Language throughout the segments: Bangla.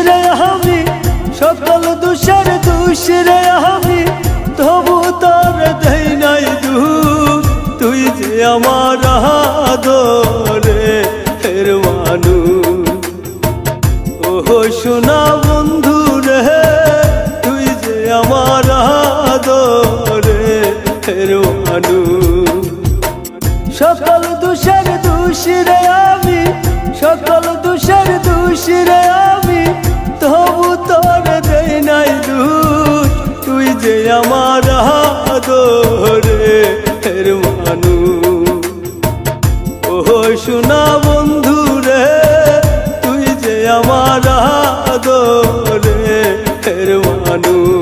রে আমি, সকল দোষের দোষ রে আমি, তবু তোর দেই নাই দোষ। তুই যে আমার আদরের মানুষ, ও সোনা বন্ধু রে, তুই যে আমার আদরের মানুষ। সকল দোষের দোষ রে আমি, সকল দোষের দোষ রে আমি, তবু তোর দেই নাই দোষ। তুই যে আমার আদরের মানুষ, ও সোনা বন্ধু রে, তুই যে আমার আদরের মানুষ।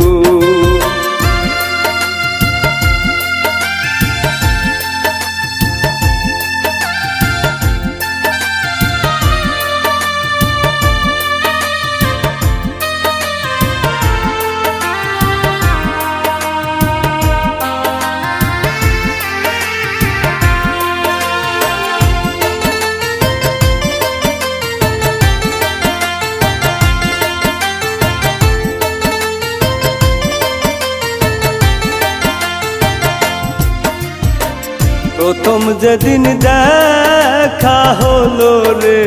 প্রথম যেদিন দেখা হলো রে,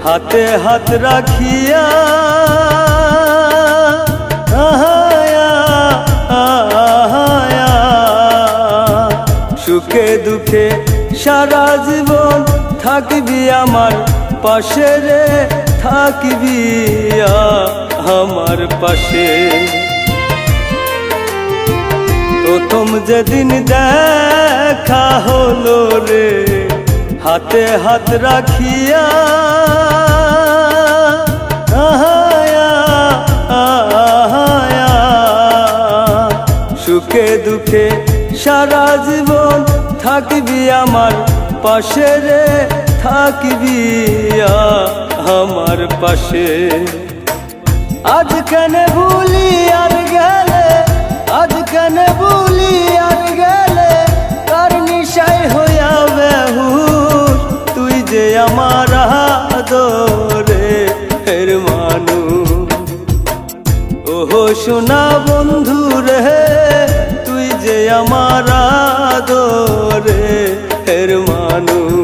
হাতে হাত রাখিয়া, সুখে দুঃখে সারা জীবন থাকবি আমার পাশে রে, থাকবি আমার পাশে। প্রথম যেদিন দেখা হলো রে, হাতে হাত রাখিয়া, সুখে দুঃখে সারা জীবন থাকবি আমার পাশে রে, থাকবি আমার পাশে। আজ কেন ভুলি আর গেলে, আজ কেন ভুলি আর গেলে, কার নিশায় হইয়া বেহুশ। তুই যে আমার আদরের মানুষ, ও সোনা বন্ধু রে, তুই যে আমার আদরের মানুষ।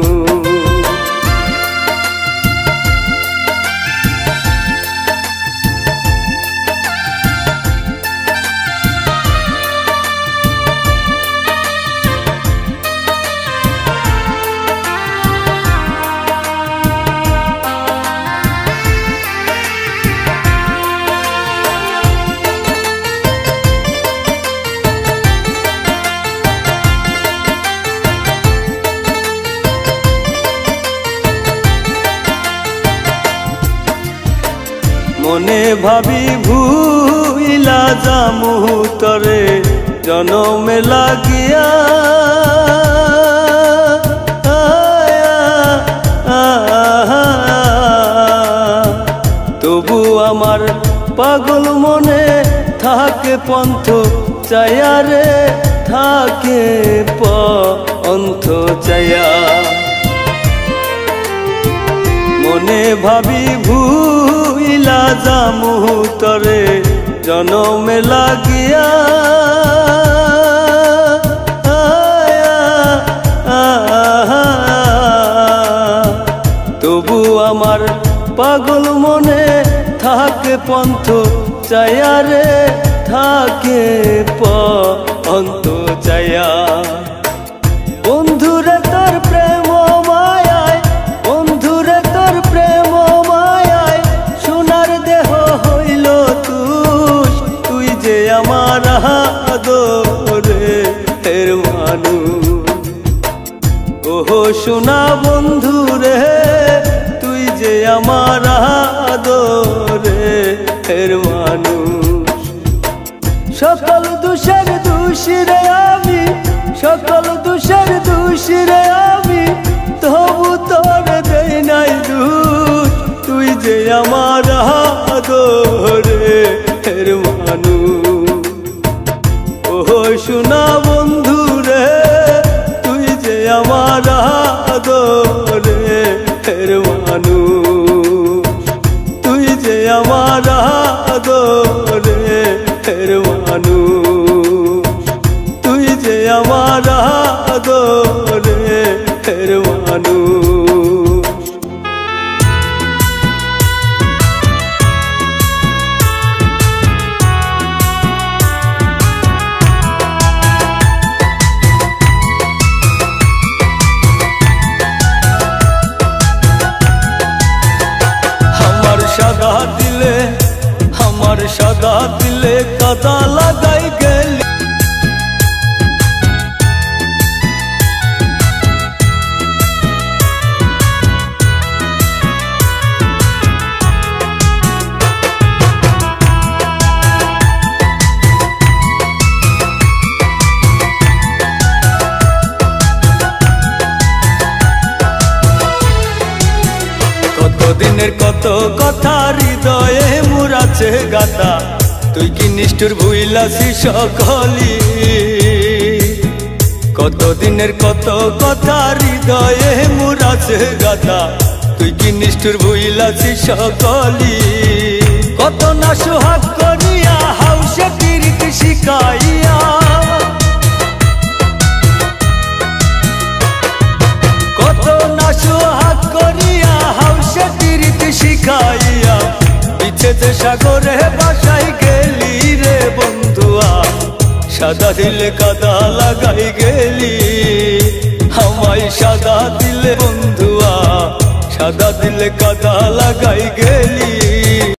মনে ভাবি ভুইলা যামু তরে জনমে লাগিয়া, তবু আমার পাগল মনে থাকে পন্থ চায়া রে, থাকে পন্থ চায়া। মনে ভাবি ভুইলা যামু তরে জনমে লাগিয়া, তবু আমার পাগল মনে থাকে পন্থ চায়া রে, থাকে পন্থ চায়া। বন্ধুরে তোর প্রেম মায়ায়, বন্ধুরে তোর প্রেম মায়ায়, সোনার দেহ হইল তুষ। তুই যে আমার আদরের মানুষ, ও সোনা বন্ধু রে, তুই যে আমার আদরের মানুষ। সকল দোষের দোষ রে আমি, সকল দোষের দোষ রে আমি, তবু তোর দেই নাই দোষ। তুই যে আমার আদরের মানুষ, ও সোনা বন্ধু রে, তুই যে আমার আদরের মানুষ, তুই যে মানুষ তুই যে আমার আদরের মানুষ। আমার সাদা দিলে কাদা লাগাই গেলি, কতদিনের কত কথা হৃদয়ে মুরাছে গাথা, তুই কি নিষ্ঠুর ভুইলাছি সকলি। কতদিনের কত কথা হৃদয়ে মুরাছে গাথা, তুই কি নিষ্ঠুর ভুইলাছি সকলি। কত না সোহাগ করিয়া হাউসে কীর্তি শিখাইয়া, কত না সোহাগ করিয়া হাউসে কীর্তি শিখাইয়া, পিছেতে সাগরে বাসাই গেলি রে বন্ধুয়া। সাদা দিলে কাদা লাগাই গেলি, আমায় সাদা দিলে বন্ধুয়া, সাদা দিলে কাদা লাগাই গেলি।